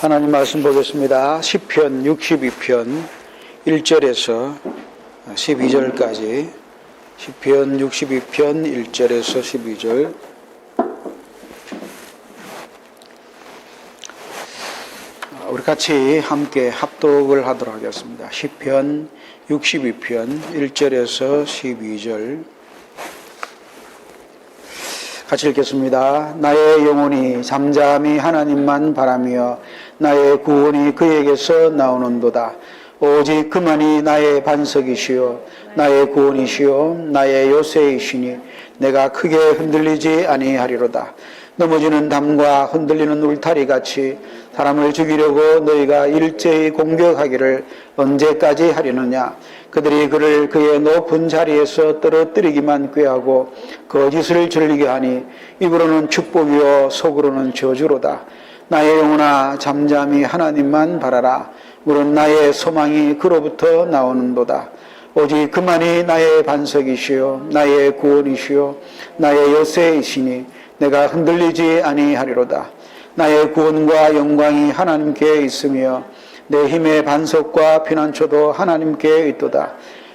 하나님 말씀 보겠습니다. 시편 62편 1절에서 12절까지 시편 62편 1절에서 12절 우리 같이 함께 합독을 하도록 하겠습니다. 시편 62편 1절에서 12절 같이 읽겠습니다. 나의 영혼이 잠잠히 하나님만 바라며 나의 구원이 그에게서 나오는도다. 오직 그만이 나의 반석이시요 나의 구원이시요 나의 요새이시니 내가 크게 흔들리지 아니하리로다. 넘어지는 담과 흔들리는 울타리같이 사람을 죽이려고 너희가 일제히 공격하기를 언제까지 하려느냐. 그들이 그를 그의 높은 자리에서 떨어뜨리기만 꾀하고 거짓을 즐기게 하니 입으로는 축복이요 속으로는 저주로다. 나의 영혼아 잠잠히 하나님만 바라라. 물은 나의 소망이 그로부터 나오는도다. 오직 그만이 나의 반석이시요 나의 구원이시요 나의 요새이시니 내가 흔들리지 아니하리로다. 나의 구원과 영광이 하나님께 있으며 내 힘의 반석과 피난처도 하나님께 있도다.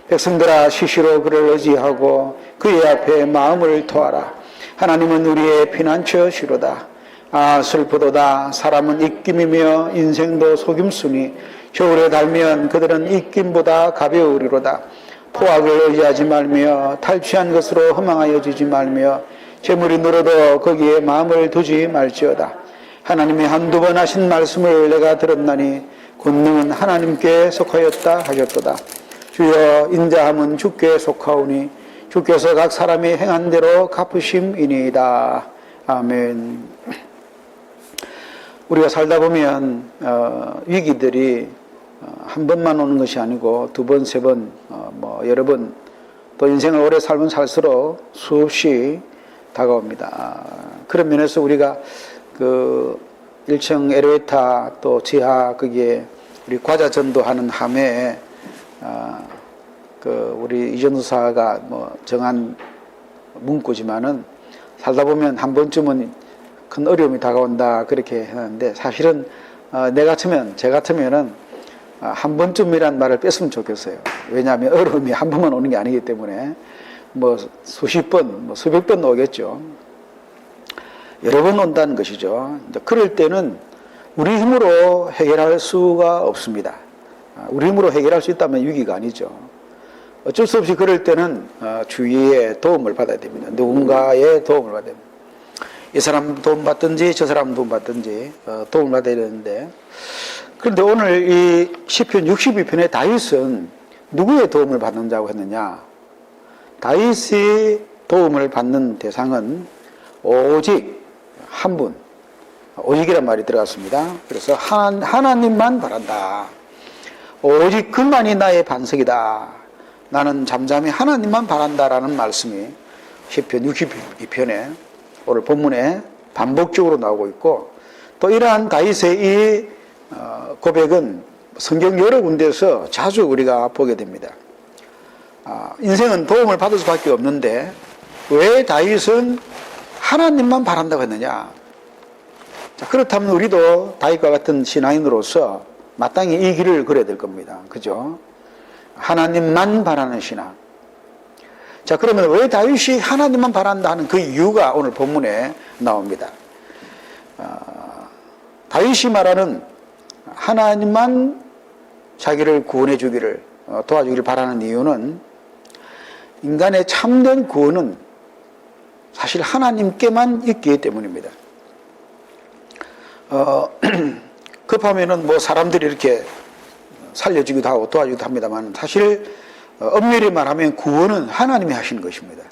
백성들아 시시로 그를 의지하고 그의 앞에 마음을 토하라. 하나님은 우리의 피난처시로다. 아 슬프도다. 사람은 입김이며 인생도 속임수니 겨울에 달면 그들은 입김보다 가벼우리로다. 포악을 의지하지 말며 탈취한 것으로 허망하여 지지 말며 재물이 늘어도 거기에 마음을 두지 말지어다. 하나님이 한두 번 하신 말씀을 내가 들었나니 권능은 하나님께 속하였다 하셨도다. 주여 인자함은 주께 속하오니 주께서 각 사람이 행한 대로 갚으심이니이다. 아멘. 우리가 살다 보면 위기들이 한 번만 오는 것이 아니고 두 번, 세 번, 여러 번 또 인생을 오래 살면 살수록 수없이 다가옵니다. 그런 면에서 우리가 그 1층 엘리베이터 또 지하 거기에 우리 과자 전도하는 함에 우리 이전도사가 정한 문구지만은 살다 보면 한 번쯤은 큰 어려움이 다가온다 그렇게 했는데 사실은 제 같으면은 한 번쯤이란 말을 뺐으면 좋겠어요. 왜냐하면 어려움이 한 번만 오는 게 아니기 때문에 수십 번, 수백 번 오겠죠. 여러 번 온다는 것이죠. 그럴 때는 우리 힘으로 해결할 수가 없습니다. 우리 힘으로 해결할 수 있다면 위기가 아니죠. 어쩔 수 없이 그럴 때는 주위의 도움을 받아야 됩니다. 누군가의 도움을 받아야 됩니다. 이 사람 도움 받든지 저 사람 도움 받든지 도움을 받아야 되는데 그런데 오늘 이 시편 62편의 다윗은 누구의 도움을 받는다고 했느냐? 다윗이 도움을 받는 대상은 오직 한 분, 오직이란 말이 들어갔습니다. 그래서 하나님만 바란다. 오직 그만이 나의 반석이다. 나는 잠잠히 하나님만 바란다라는 말씀이 시편 62편에 오늘 본문에 반복적으로 나오고 있고 또 이러한 다윗의 이 고백은 성경 여러 군데에서 자주 우리가 보게 됩니다. 인생은 도움을 받을 수밖에 없는데 왜 다윗은 하나님만 바란다고 했느냐? 자, 그렇다면 우리도 다윗과 같은 신앙인으로서 마땅히 이 길을 걸어야 될 겁니다. 그죠? 하나님만 바라는 신앙. 자, 그러면 왜 다윗이 하나님만 바란다 하는 그 이유가 오늘 본문에 나옵니다. 다윗이 말하는 하나님만 자기를 구원해 주기를 도와주기를 바라는 이유는 인간의 참된 구원은 사실 하나님께만 있기 때문입니다. 급하면은 사람들이 이렇게 살려주기도 하고 도와주기도 합니다만 사실 엄밀히 말하면 구원은 하나님이 하시는 것입니다.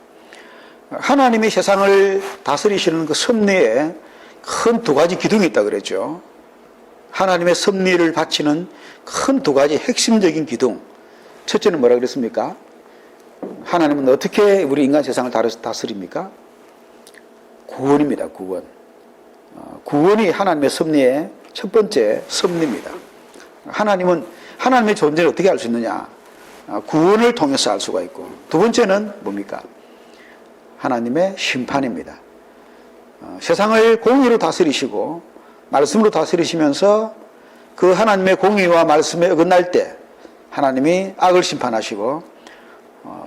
하나님이 세상을 다스리시는 그 섭리에 큰 두 가지 기둥이 있다 그랬죠. 하나님의 섭리를 바치는 큰 두 가지 핵심적인 기둥. 첫째는 뭐라 그랬습니까? 하나님은 어떻게 우리 인간 세상을 다스립니까? 구원입니다. 구원. 구원이 하나님의 섭리의 첫 번째 섭리입니다. 하나님의 존재를 어떻게 알 수 있느냐? 구원을 통해서 알 수가 있고 두 번째는 뭡니까? 하나님의 심판입니다. 세상을 공의로 다스리시고 말씀으로 다스리시면서 그 하나님의 공의와 말씀에 어긋날 때 하나님이 악을 심판하시고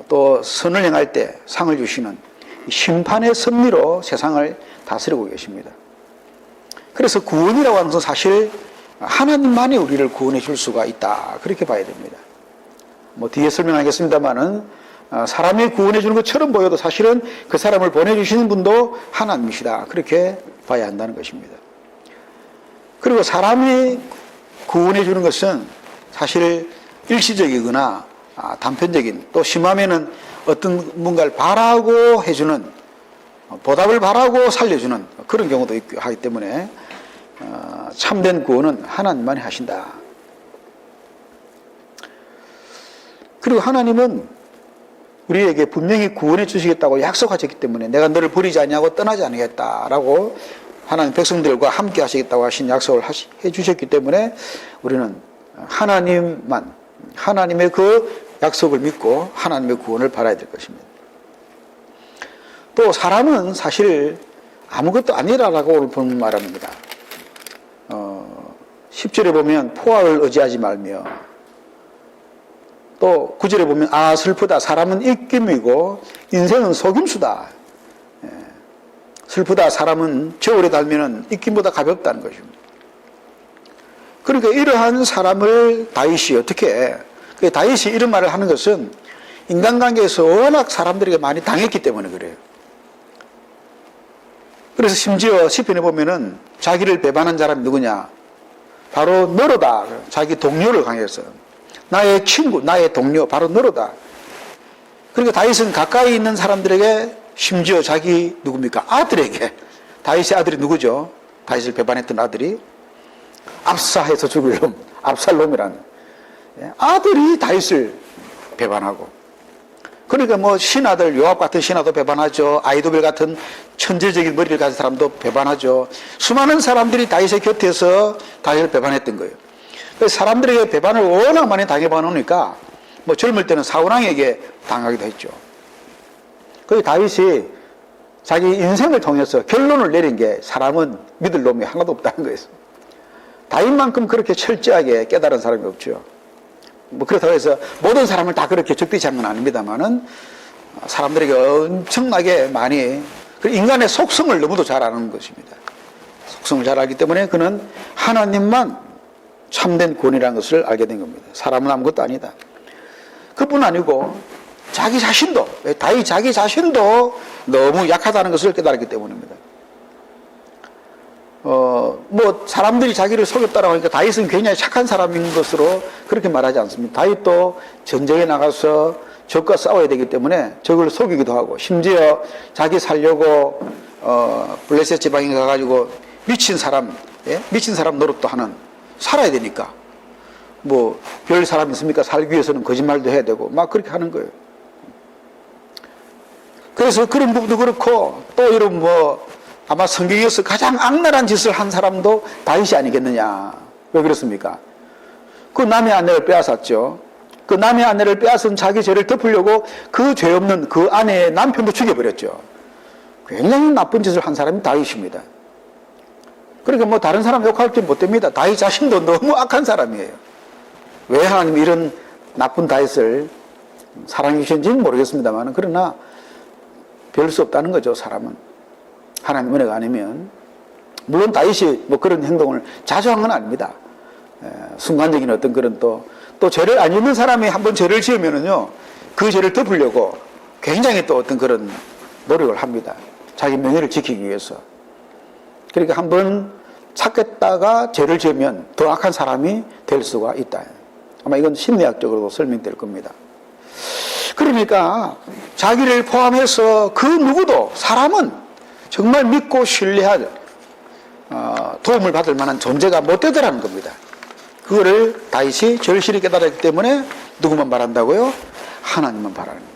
또 선을 행할 때 상을 주시는 심판의 섭리로 세상을 다스리고 계십니다. 그래서 구원이라고 하는 것은 사실 하나님만이 우리를 구원해 줄 수가 있다, 그렇게 봐야 됩니다. 뭐 뒤에 설명하겠습니다만은 사람이 구원해 주는 것처럼 보여도 사실은 그 사람을 보내주시는 분도 하나님이시다, 그렇게 봐야 한다는 것입니다. 그리고 사람이 구원해 주는 것은 사실 일시적이거나 단편적인, 또 심하면은 어떤 뭔가를 바라고 해주는, 보답을 바라고 살려주는 그런 경우도 있고 하기 때문에 참된 구원은 하나님만이 하신다. 그리고 하나님은 우리에게 분명히 구원해 주시겠다고 약속하셨기 때문에 내가 너를 버리지 아니하고 떠나지 않겠다라고 하나님 백성들과 함께 하시겠다고 하신 약속을 해 주셨기 때문에 우리는 하나님만, 하나님의 그 약속을 믿고 하나님의 구원을 바라야 될 것입니다. 또 사람은 사실 아무것도 아니라고 오늘 본문 말합니다. 10절에 보면 포악을 의지하지 말며, 또 9절에 보면 슬프다, 사람은 입김이고 인생은 속임수다. 슬프다, 사람은 저울에 달면 입김보다 가볍다는 것입니다. 그러니까 이러한 사람을 다윗이 어떻게, 다윗이 이런 말을 하는 것은 인간관계에서 워낙 사람들에게 많이 당했기 때문에 그래요. 그래서 심지어 시편에 보면은 자기를 배반한 사람이 누구냐, 바로 너로다. 자기 동료를 강해서 나의 친구, 나의 동료, 바로 너로다. 그러니까 다윗은 가까이 있는 사람들에게, 심지어 자기 누굽니까? 아들에게, 다윗의 아들이 누구죠? 다윗을 배반했던 아들이 압사해서 죽을 놈, 압살롬이라는 아들이 다윗을 배반하고, 그러니까 뭐 신하들, 요압 같은 신하도 배반하죠. 아이도벨 같은 천재적인 머리를 가진 사람도 배반하죠. 수많은 사람들이 다윗의 곁에서 다윗을 배반했던 거예요. 그래서 사람들에게 배반을 워낙 많이 당해봐 놓으니까 뭐 젊을 때는 사울왕에게 당하기도 했죠. 그 다윗이 자기 인생을 통해서 결론을 내린 게 사람은 믿을 놈이 하나도 없다는 거예요. 다윗만큼 그렇게 철저하게 깨달은 사람이 없죠. 뭐 그렇다고 해서 모든 사람을 다 그렇게 적대시한 건 아닙니다만은 사람들에게 엄청나게 많이, 인간의 속성을 너무도 잘 아는 것입니다. 속성을 잘 알기 때문에 그는 하나님만 참된 구원이라는 것을 알게 된 겁니다. 사람은 아무것도 아니다. 그뿐 아니고 자기 자신도, 다윗 자기 자신도 너무 약하다는 것을 깨달았기 때문입니다. 뭐 사람들이 자기를 속였다라고 하니까 다윗은 굉장히 착한 사람인 것으로 그렇게 말하지 않습니다. 다윗도 전쟁에 나가서 적과 싸워야 되기 때문에 적을 속이기도 하고, 심지어 자기 살려고 블레셋 지방에 가가지고 미친 사람 노릇도 하는, 살아야 되니까 뭐 별 사람 있습니까? 살기 위해서는 거짓말도 해야 되고 막 그렇게 하는 거예요. 그래서 그런 부분도 그렇고, 또 이런 뭐 아마 성경에서 가장 악랄한 짓을 한 사람도 다윗이 아니겠느냐. 왜 그렇습니까? 그 남의 아내를 빼앗았죠. 그 남의 아내를 빼앗은 자기 죄를 덮으려고 그 죄 없는 그 아내의 남편도 죽여버렸죠. 굉장히 나쁜 짓을 한 사람이 다윗입니다. 그러니까 뭐 다른 사람 욕할 줄 못 됩니다. 다윗 자신도 너무 악한 사람이에요. 왜 하나님이 이런 나쁜 다윗을 사랑해 주셨는지는 모르겠습니다만, 그러나 별 수 없다는 거죠. 사람은 하나님 은혜가 아니면. 물론 다윗이 뭐 그런 행동을 자주 한 건 아닙니다. 순간적인 어떤 그런 또 죄를 안 짓는 사람이 한번 죄를 지으면은요, 그 죄를 덮으려고 굉장히 또 어떤 그런 노력을 합니다. 자기 명예를 지키기 위해서. 그러니까 한번 찾겠다가 죄를 지으면 더 악한 사람이 될 수가 있다. 아마 이건 심리학적으로도 설명될 겁니다. 그러니까 자기를 포함해서 그 누구도, 사람은 정말 믿고 신뢰할 도움을 받을 만한 존재가 못 되더라는 겁니다. 그거를 다윗이 절실히 깨달았기 때문에 누구만 바란다고요? 하나님만 바라는 거예요.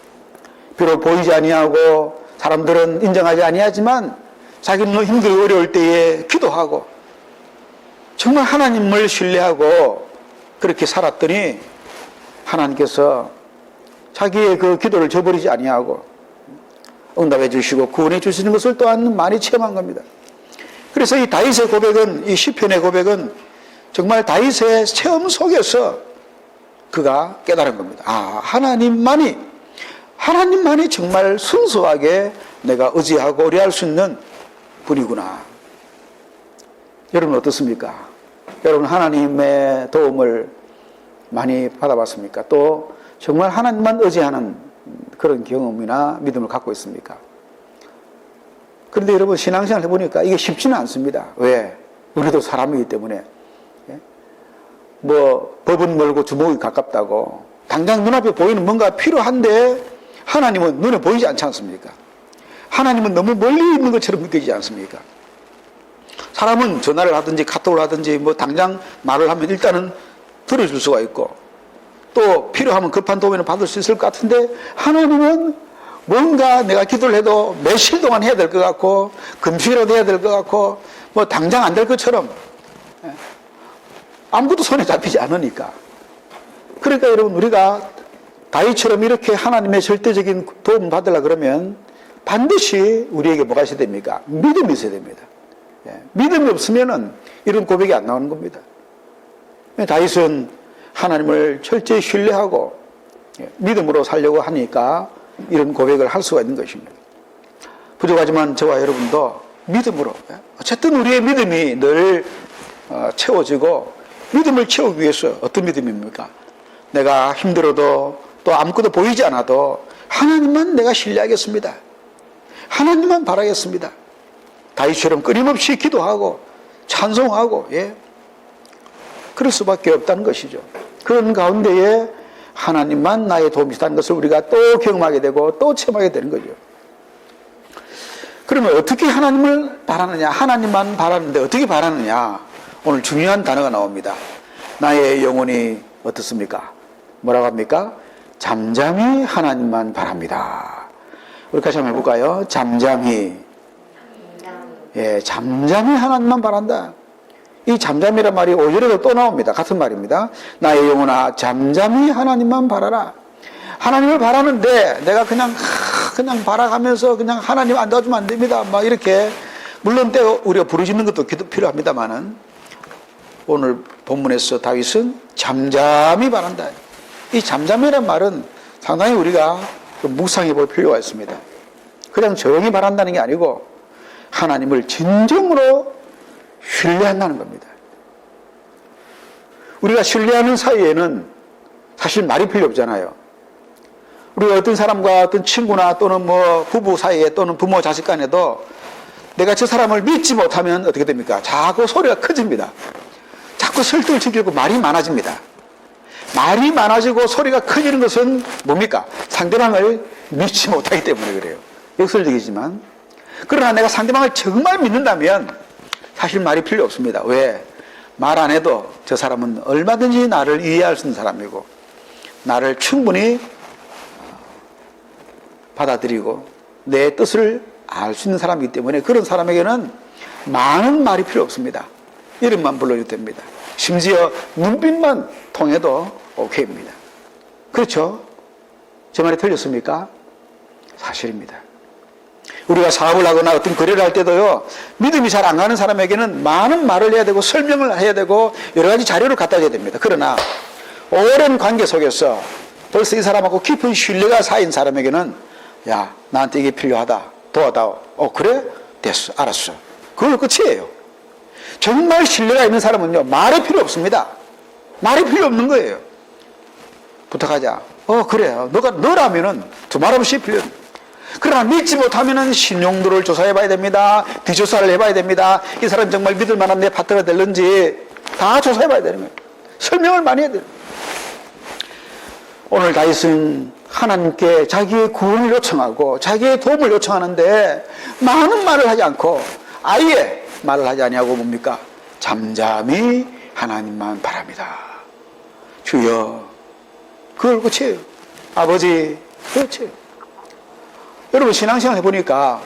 비록 보이지 아니하고 사람들은 인정하지 아니하지만 자기는 힘들고 어려울 때에 기도하고 정말 하나님을 신뢰하고 그렇게 살았더니 하나님께서 자기의 그 기도를 저버리지 아니하고 응답해 주시고 구원해 주시는 것을 또한 많이 체험한 겁니다. 그래서 이 다윗의 고백은, 이 시편의 고백은 정말 다윗의 체험 속에서 그가 깨달은 겁니다. 아, 하나님만이 정말 순수하게 내가 의지하고 의뢰할 수 있는 분이구나. 여러분 어떻습니까? 여러분 하나님의 도움을 많이 받아봤습니까? 또 정말 하나님만 의지하는 그런 경험이나 믿음을 갖고 있습니까? 그런데 여러분 신앙생활 해보니까 이게 쉽지는 않습니다. 왜? 우리도 사람이기 때문에. 뭐 법은 멀고 주먹이 가깝다고 당장 눈앞에 보이는 뭔가 필요한데 하나님은 눈에 보이지 않지 않습니까? 하나님은 너무 멀리 있는 것처럼 느껴지지 않습니까? 사람은 전화를 하든지 카톡을 하든지 뭐 당장 말을 하면 일단은 들어줄 수가 있고 또 필요하면 급한 도움을 받을 수 있을 것 같은데 하나님은 뭔가 내가 기도를 해도 며칠 동안 해야 될 것 같고 금식이라도 해야 될 것 같고 뭐 당장 안 될 것처럼 아무것도 손에 잡히지 않으니까. 그러니까 여러분 우리가 다윗처럼 이렇게 하나님의 절대적인 도움을 받으려 그러면 반드시 우리에게 뭐가 있어야 됩니까? 믿음이 있어야 됩니다. 믿음이 없으면은 이런 고백이 안 나오는 겁니다. 다윗은 하나님을 철저히 신뢰하고 믿음으로 살려고 하니까 이런 고백을 할 수가 있는 것입니다. 부족하지만 저와 여러분도 믿음으로 어쨌든 우리의 믿음이 늘 채워지고 믿음을 채우기 위해서 어떤 믿음입니까? 내가 힘들어도 또 아무것도 보이지 않아도 하나님만 내가 신뢰하겠습니다. 하나님만 바라겠습니다. 다윗처럼 끊임없이 기도하고 찬송하고 그럴 수밖에 없다는 것이죠. 그런 가운데에 하나님만 나의 도움이 있다는 것을 우리가 또 경험하게 되고 또 체험하게 되는 거죠. 그러면 어떻게 하나님을 바라느냐? 하나님만 바라는데 어떻게 바라느냐? 오늘 중요한 단어가 나옵니다. 나의 영혼이 어떻습니까? 뭐라고 합니까? 잠잠히 하나님만 바랍니다. 우리 같이 한번 해볼까요? 잠잠히. 잠잠히 하나님만 바란다. 이 잠잠이란 말이 5절에도 또 나옵니다. 같은 말입니다. 나의 영혼아 잠잠히 하나님만 바라라. 하나님을 바라는데 내가 그냥 바라가면서 그냥 하나님 안 도와주면 안 됩니다. 막 이렇게 물론 때 우리가 부르짖는 것도 필요합니다만은 오늘 본문에서 다윗은 잠잠히 바란다. 이 잠잠이라는 말은 상당히 우리가 묵상해 볼 필요가 있습니다. 그냥 조용히 바란다는 게 아니고 하나님을 진정으로 신뢰한다는 겁니다. 우리가 신뢰하는 사이에는 사실 말이 필요 없잖아요. 우리가 어떤 사람과 어떤 친구나 또는 뭐 부부 사이에 또는 부모 자식 간에도 내가 저 사람을 믿지 못하면 어떻게 됩니까? 자꾸 소리가 커집니다. 자꾸 설득을 지키고 말이 많아집니다. 말이 많아지고 소리가 커지는 것은 뭡니까? 상대방을 믿지 못하기 때문에 그래요. 역설적이지만 그러나 내가 상대방을 정말 믿는다면 사실 말이 필요 없습니다. 왜? 말 안 해도 저 사람은 얼마든지 나를 이해할 수 있는 사람이고 나를 충분히 받아들이고 내 뜻을 알 수 있는 사람이기 때문에 그런 사람에게는 많은 말이 필요 없습니다. 이름만 불러도 됩니다. 심지어 눈빛만 통해도 오케이입니다. 그렇죠? 제 말이 틀렸습니까? 사실입니다. 우리가 사업을 하거나 어떤 거래를 할 때도요, 믿음이 잘 안 가는 사람에게는 많은 말을 해야 되고 설명을 해야 되고 여러 가지 자료를 갖다 줘야 됩니다. 그러나 오랜 관계 속에서 벌써 이 사람하고 깊은 신뢰가 쌓인 사람에게는 야, 나한테 이게 필요하다. 도와다오. 그래? 됐어. 알았어. 그걸로 끝이에요. 정말 신뢰가 있는 사람은요, 말이 필요 없습니다. 말이 필요 없는 거예요. 부탁하자. 그래. 너라면은 두말 없이 필요. 그러나 믿지 못하면은 신용도를 조사해 봐야 됩니다. 뒤조사를 해봐야 됩니다. 이 사람 정말 믿을 만한 내 파트너가 될는지 다 조사해 봐야 되는 거예요. 설명을 많이 해야 돼요. 오늘 다윗은 하나님께 자기의 구원을 요청하고 자기의 도움을 요청하는데 많은 말을 하지 않고 아예 말을 하지 아니하고 뭡니까? 잠잠히 하나님만 바랍니다. 주여, 그걸 끝이에요. 아버지, 그렇지. 여러분 신앙생활 해보니까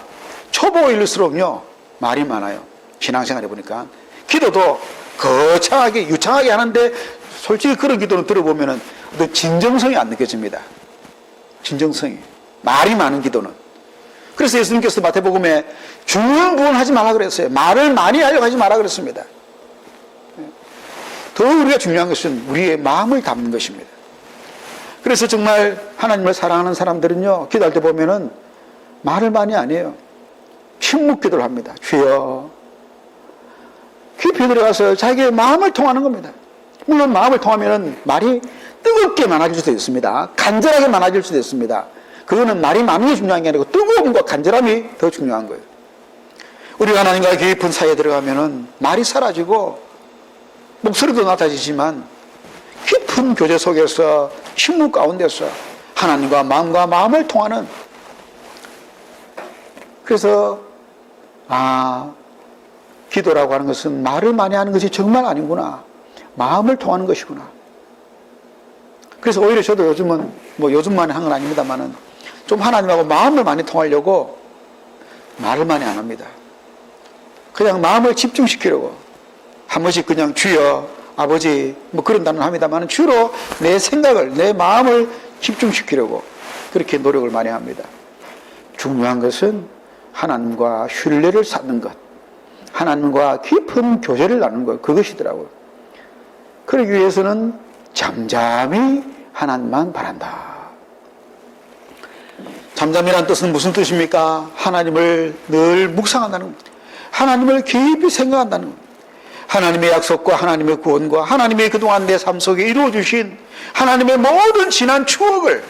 초보일수록요 말이 많아요. 신앙생활 해보니까 기도도 거창하게 유창하게 하는데 솔직히 그런 기도는 들어보면은 어떤 진정성이 안 느껴집니다. 진정성이 말이 많은 기도는. 그래서 예수님께서 마태복음에 중요한 부분 하지 말라 그랬어요. 말을 많이 하려고 하지 말라 그랬습니다. 더 우리가 중요한 것은 우리의 마음을 담는 것입니다. 그래서 정말 하나님을 사랑하는 사람들은요, 기도할 때 보면은 말을 많이 안 해요. 침묵 기도를 합니다. 주여. 깊이 들어가서 자기의 마음을 통하는 겁니다. 물론 마음을 통하면은 말이 뜨겁게 많아질 수도 있습니다. 간절하게 많아질 수도 있습니다. 그거는 말이 많은 게 중요한 게 아니고 뜨거움과 간절함이 더 중요한 거예요. 우리가 하나님과 깊은 사이에 들어가면은 말이 사라지고 목소리도 낮아지지만 깊은 교제 속에서 침묵 가운데서 하나님과 마음을 통하는, 그래서 기도라고 하는 것은 말을 많이 하는 것이 정말 아니구나, 마음을 통하는 것이구나. 그래서 오히려 저도 요즘은 요즘만 한 건 아닙니다만은 좀 하나님하고 마음을 많이 통하려고 말을 많이 안 합니다. 그냥 마음을 집중시키려고 한 번씩 그냥 주여, 아버지 그런 단어를 합니다만 주로 내 생각을, 내 마음을 집중시키려고 그렇게 노력을 많이 합니다. 중요한 것은 하나님과 신뢰를 쌓는 것, 하나님과 깊은 교제를 나누는 것, 그것이더라고요. 그러기 위해서는 잠잠히 하나님만 바란다. 잠잠이란 뜻은 무슨 뜻입니까? 하나님을 늘 묵상한다는 겁니다. 하나님을 깊이 생각한다는 겁니다. 하나님의 약속과 하나님의 구원과 하나님의 그동안 내 삶 속에 이루어주신 하나님의 모든 지난 추억을,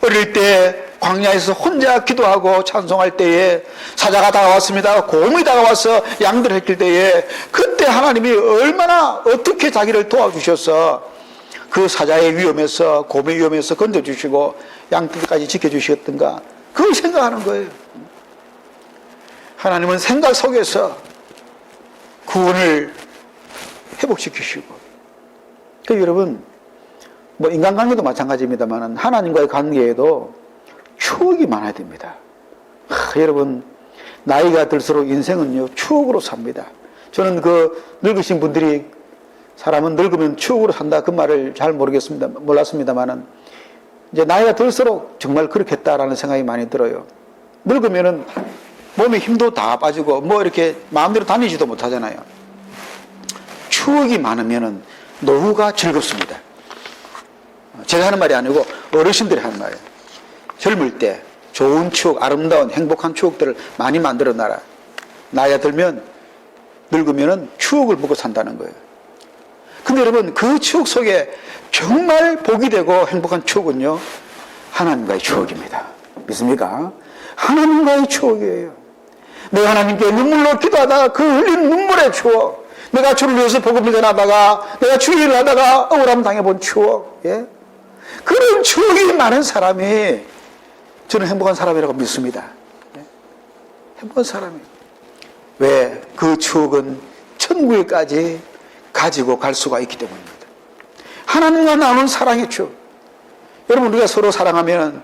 어릴 때 광야에서 혼자 기도하고 찬송할 때에 사자가 다가왔습니다. 곰이 다가와서 양들을 했을 때에 그때 하나님이 얼마나 어떻게 자기를 도와주셔서 그 사자의 위험에서, 곰의 위험에서 건져주시고 양들까지 지켜주셨던가, 그걸 생각하는 거예요. 하나님은 생각 속에서 구원을 회복시키시고, 여러분 인간관계도 마찬가지입니다만 하나님과의 관계에도 추억이 많아야 됩니다. 여러분 나이가 들수록 인생은요 추억으로 삽니다. 저는 늙으신 분들이 사람은 늙으면 추억으로 산다 그 말을 잘 몰랐습니다만은 이제 나이가 들수록 정말 그렇겠다라는 생각이 많이 들어요. 늙으면은 몸에 힘도 다 빠지고 이렇게 마음대로 다니지도 못하잖아요. 추억이 많으면은 노후가 즐겁습니다. 제가 하는 말이 아니고 어르신들이 하는 말이에요. 젊을 때 좋은 추억, 아름다운 행복한 추억들을 많이 만들어 놔라. 나이가 들면, 늙으면은 추억을 먹고 산다는 거예요. 근데 여러분 그 추억 속에 정말 복이 되고 행복한 추억은요 하나님과의 추억입니다. 믿습니까? 하나님과의 추억이에요. 내가 하나님께 눈물로 기도하다가 그 흘린 눈물의 추억, 내가 주를 위해서 복음을 전하다가 내가 주의를 하다가 억울함 당해본 추억, 그런 추억이 많은 사람이 저는 행복한 사람이라고 믿습니다. 행복한 사람이에요. 왜? 그 추억은 천국에까지 가지고 갈 수가 있기 때문입니다. 하나님과 나눈 사랑의 추억. 여러분 우리가 서로 사랑하면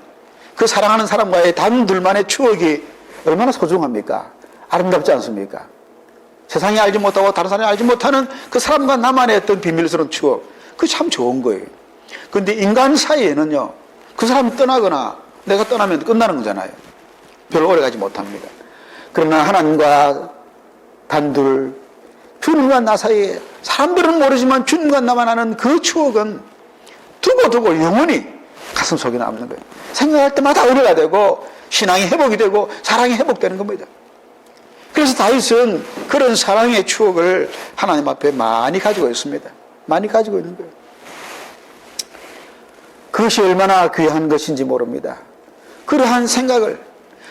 그 사랑하는 사람과의 단 둘만의 추억이 얼마나 소중합니까? 아름답지 않습니까? 세상이 알지 못하고 다른 사람이 알지 못하는 그 사람과 나만의 어떤 비밀스러운 추억, 그게 참 좋은 거예요. 그런데 인간 사이에는요 그 사람이 떠나거나 내가 떠나면 끝나는 거잖아요. 별로 오래 가지 못합니다. 그러나 하나님과 단둘, 주님과 나 사이에 사람들은 모르지만 주님과 나만 아는 그 추억은 두고두고 영원히 가슴 속에 남는 거예요. 생각할 때마다 의뢰가 되고 신앙이 회복이 되고 사랑이 회복되는 겁니다. 그래서 다윗은 그런 사랑의 추억을 하나님 앞에 많이 가지고 있습니다. 많이 가지고 있는 거예요. 그것이 얼마나 귀한 것인지 모릅니다. 그러한 생각을,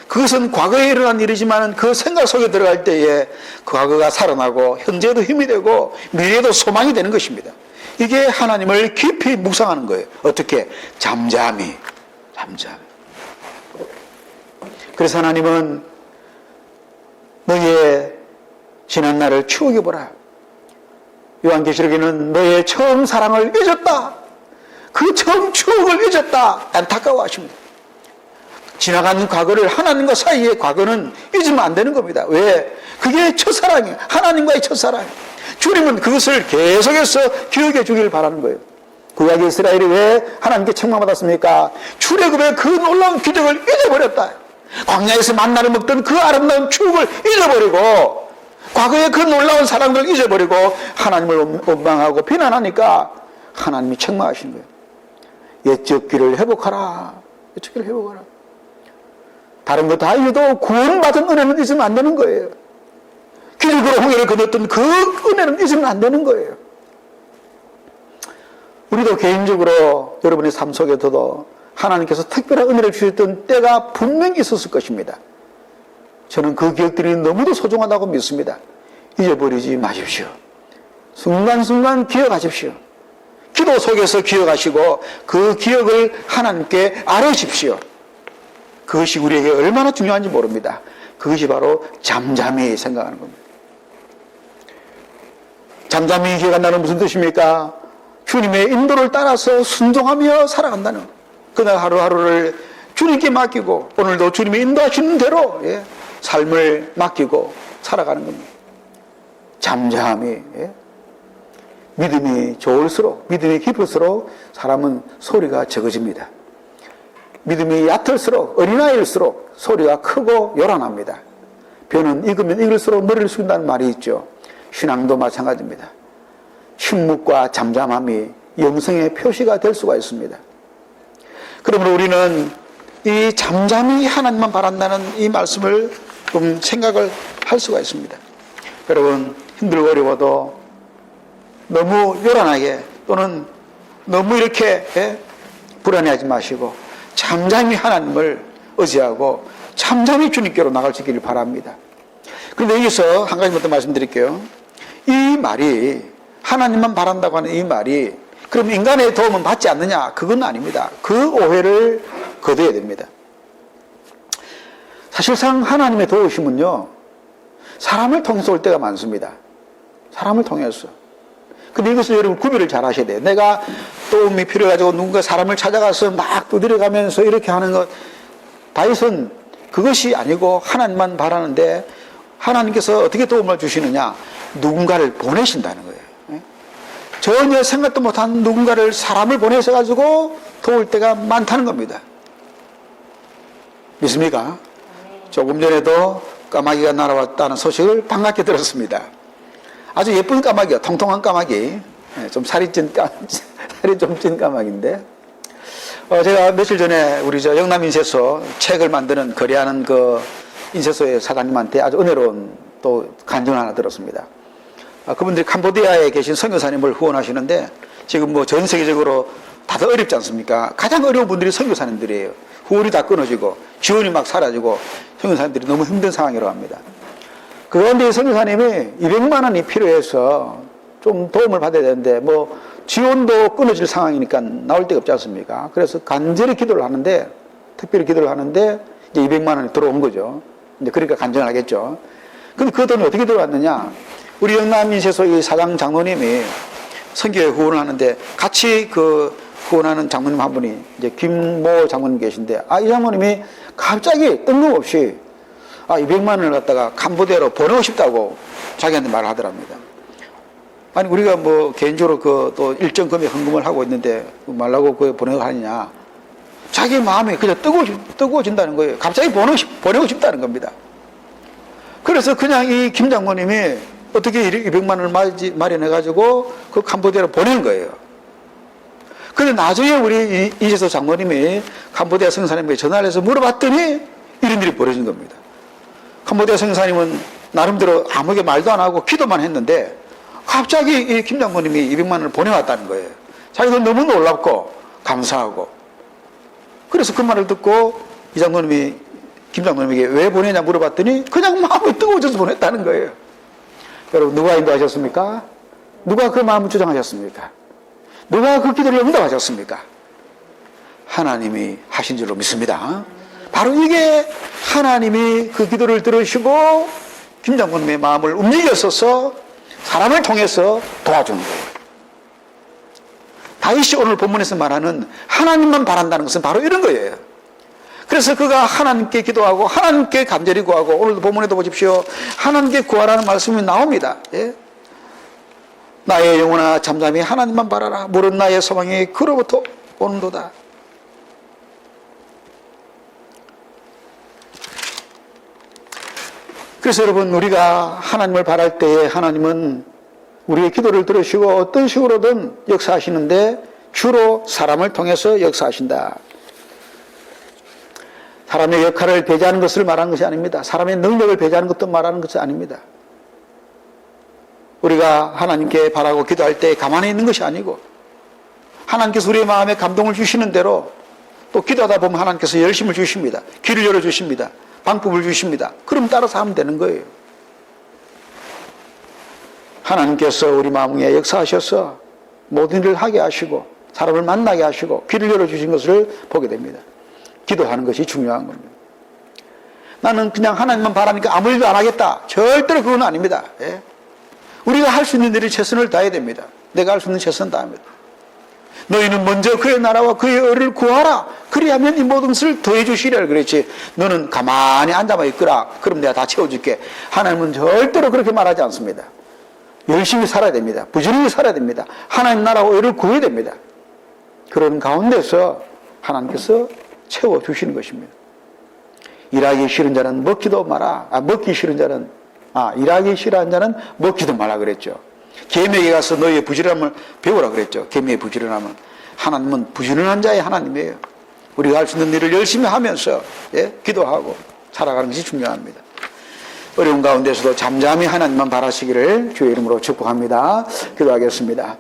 그것은 과거에 일어난 일이지만 그 생각 속에 들어갈 때에 그 과거가 살아나고 현재도 힘이 되고 미래에도 소망이 되는 것입니다. 이게 하나님을 깊이 묵상하는 거예요. 어떻게? 잠잠히. 그래서 하나님은 너희의 지난 날을 추억해보라. 요한계시록에는 너의 처음 사랑을 잊었다, 그 처음 추억을 잊었다 안타까워하십니다. 지나간 과거를, 하나님과 사이의 과거는 잊으면 안 되는 겁니다. 왜? 그게 첫사랑이에요. 하나님과의 첫사랑. 주님은 그것을 계속해서 기억해 주기를 바라는 거예요. 구약 이스라엘이 왜 하나님께 책망받았습니까? 출애굽의 그 놀라운 기적을 잊어버렸다. 광야에서 만나를 먹던 그 아름다운 추억을 잊어버리고 과거의 그 놀라운 사랑을 잊어버리고 하나님을 원망하고 비난하니까 하나님이 책망하시는 거예요. 옛적 길을 회복하라. 옛적 길을 회복하라. 다른 거 다 잊어도 구원받은 은혜는 잊으면 안 되는 거예요. 기적으로 홍해를 건넜던 그 은혜는 잊으면 안 되는 거예요. 우리도 개인적으로 여러분의 삶 속에서도 하나님께서 특별한 은혜를 주셨던 때가 분명히 있었을 것입니다. 저는 그 기억들이 너무도 소중하다고 믿습니다. 잊어버리지 마십시오. 순간순간 기억하십시오. 기도 속에서 기억하시고 그 기억을 하나님께 아뢰십시오. 그것이 우리에게 얼마나 중요한지 모릅니다. 그것이 바로 잠잠히 생각하는 겁니다. 잠잠히 기억한다는 무슨 뜻입니까? 주님의 인도를 따라서 순종하며 살아간다는, 그날 하루하루를 주님께 맡기고 오늘도 주님이 인도하시는 대로 삶을 맡기고 살아가는 겁니다. 잠잠히. 믿음이 좋을수록, 믿음이 깊을수록 사람은 소리가 적어집니다. 믿음이 얕을수록, 어린아이일수록 소리가 크고 요란합니다. 벼는 익으면 익을수록 머리를 숙인다는 말이 있죠. 신앙도 마찬가지입니다. 침묵과 잠잠함이 영성의 표시가 될 수가 있습니다. 그러므로 우리는 이 잠잠히 하나님만 바란다는 이 말씀을 좀 생각을 할 수가 있습니다. 여러분, 힘들고 어려워도 너무 요란하게 또는 너무 이렇게 불안해하지 마시고 잠잠히 하나님을 의지하고 잠잠히 주님께로 나갈 수 있기를 바랍니다. 그런데 여기서 한 가지만 더 말씀드릴게요. 이 말이, 하나님만 바란다고 하는 이 말이 그럼 인간의 도움은 받지 않느냐? 그건 아닙니다. 그 오해를 거둬야 됩니다. 사실상 하나님의 도우심은요, 사람을 통해서 올 때가 많습니다. 사람을 통해서. 근데 이것을 여러분 구별을 잘 하셔야 돼요. 내가 도움이 필요해가지고 누군가 사람을 찾아가서 막 두드려가면서 이렇게 하는 것, 다윗은 그것이 아니고 하나님만 바라는데 하나님께서 어떻게 도움을 주시느냐? 누군가를 보내신다는 거예요. 전혀 생각도 못한 누군가를, 사람을 보내셔가지고 도울 때가 많다는 겁니다. 믿습니까? 조금 전에도 까마귀가 날아왔다는 소식을 반갑게 들었습니다. 아주 예쁜 까마귀요. 통통한 까마귀. 좀 살이 좀 찐 까마귀인데. 제가 며칠 전에 우리 영남인쇄소 책을 만드는, 거래하는 그 인쇄소의 사장님한테 아주 은혜로운 또 간증을 하나 들었습니다. 그분들이 캄보디아에 계신 선교사님을 후원하시는데 지금 뭐 전 세계적으로 다들 어렵지 않습니까? 가장 어려운 분들이 선교사님들이에요. 후원이 다 끊어지고 지원이 막 사라지고 선교사님들이 너무 힘든 상황이라고 합니다. 그 가운데 선교사님이 200만 원이 필요해서 좀 도움을 받아야 되는데 뭐 지원도 끊어질 상황이니까 나올 데가 없지 않습니까? 그래서 간절히 기도를 하는데, 특별히 기도를 하는데 이제 200만 원이 들어온 거죠. 이제 그러니까 간증을 하겠죠. 근데 그 돈이 어떻게 들어왔느냐? 우리 영남인쇄소의 사장 장로님이 선교회 후원을 하는데 같이 그 후원하는 장로님 한 분이 이제 김모 장로님 계신데, 이 장로님이 갑자기 뜬금없이 200만 원을 갖다가 캄보디아로 보내고 싶다고 자기한테 말을 하더랍니다. 아니, 우리가 뭐 개인적으로 그 또 일정 금액 헌금을 하고 있는데 말라고 그거 보내고 하느냐. 자기 마음이 그냥 뜨거워진다는 거예요. 갑자기 보내고 싶다는 겁니다. 그래서 그냥 이 김 장모님이 어떻게 200만 원을 마련해가지고 그 캄보디아로 보낸 거예요. 근데 나중에 우리 이재서 장모님이 캄보디아 선교사님에게 전화를 해서 물어봤더니 이런 일이 벌어진 겁니다. 캄보디아 선교사님은 나름대로 아무게 말도 안 하고 기도만 했는데 갑자기 이 김 장모님이 200만 원을 보내왔다는 거예요. 자기도 너무 놀랍고 감사하고. 그래서 그 말을 듣고 이 장모님이 김 장모님에게 왜 보내냐 물어봤더니 그냥 마음이 뜨거워져서 보냈다는 거예요. 여러분, 누가 인도하셨습니까? 누가 그 마음을 주장하셨습니까? 누가 그 기도를 응답하셨습니까? 하나님이 하신 줄로 믿습니다. 바로 이게 하나님이 그 기도를 들으시고 김 장모님의 마음을 움직였어서 사람을 통해서 도와주는 거예요. 다윗이 오늘 본문에서 말하는 하나님만 바란다는 것은 바로 이런 거예요. 그래서 그가 하나님께 기도하고 하나님께 간절히 구하고, 오늘도 본문에도 보십시오. 하나님께 구하라는 말씀이 나옵니다. 나의 영혼아 잠잠히 하나님만 바라라. 물은 나의 소망이 그로부터 오는도다. 그래서 여러분, 우리가 하나님을 바랄 때에 하나님은 우리의 기도를 들으시고 어떤 식으로든 역사하시는데 주로 사람을 통해서 역사하신다. 사람의 역할을 배제하는 것을 말하는 것이 아닙니다. 사람의 능력을 배제하는 것도 말하는 것이 아닙니다. 우리가 하나님께 바라고 기도할 때 가만히 있는 것이 아니고 하나님께서 우리의 마음에 감동을 주시는 대로 또 기도하다 보면 하나님께서 열심을 주십니다. 귀를 열어주십니다. 방법을 주십니다. 그럼 따라서 하면 되는 거예요. 하나님께서 우리 마음에 역사하셔서 모든 일을 하게 하시고 사람을 만나게 하시고 귀를 열어주신 것을 보게 됩니다. 기도하는 것이 중요한 겁니다. 나는 그냥 하나님만 바라니까 아무 일도 안 하겠다. 절대로 그건 아닙니다. 예? 우리가 할 수 있는 일을 최선을 다해야 됩니다. 내가 할 수 있는 최선을 다합니다. 너희는 먼저 그의 나라와 그의 의를 구하라. 그리하면 이 모든 것을 더해 주시리라 그랬지. 너는 가만히 앉아만 있거라. 그럼 내가 다 채워줄게. 하나님은 절대로 그렇게 말하지 않습니다. 열심히 살아야 됩니다. 부지런히 살아야 됩니다. 하나님 나라와 의를 구해야 됩니다. 그런 가운데서 하나님께서 채워주시는 것입니다. 일하기 싫은 자는 먹기도 마라. 먹기 싫은 자는 일하기 싫어하는 자는 먹기도 마라 그랬죠. 계명에 가서 너희의 부지런함을 배우라 그랬죠. 계명의 부지런함은. 하나님은 부지런한 자의 하나님이에요. 우리가 할 수 있는 일을 열심히 하면서 기도하고 살아가는 것이 중요합니다. 어려운 가운데서도 잠잠히 하나님만 바라시기를 주의 이름으로 축복합니다. 기도하겠습니다.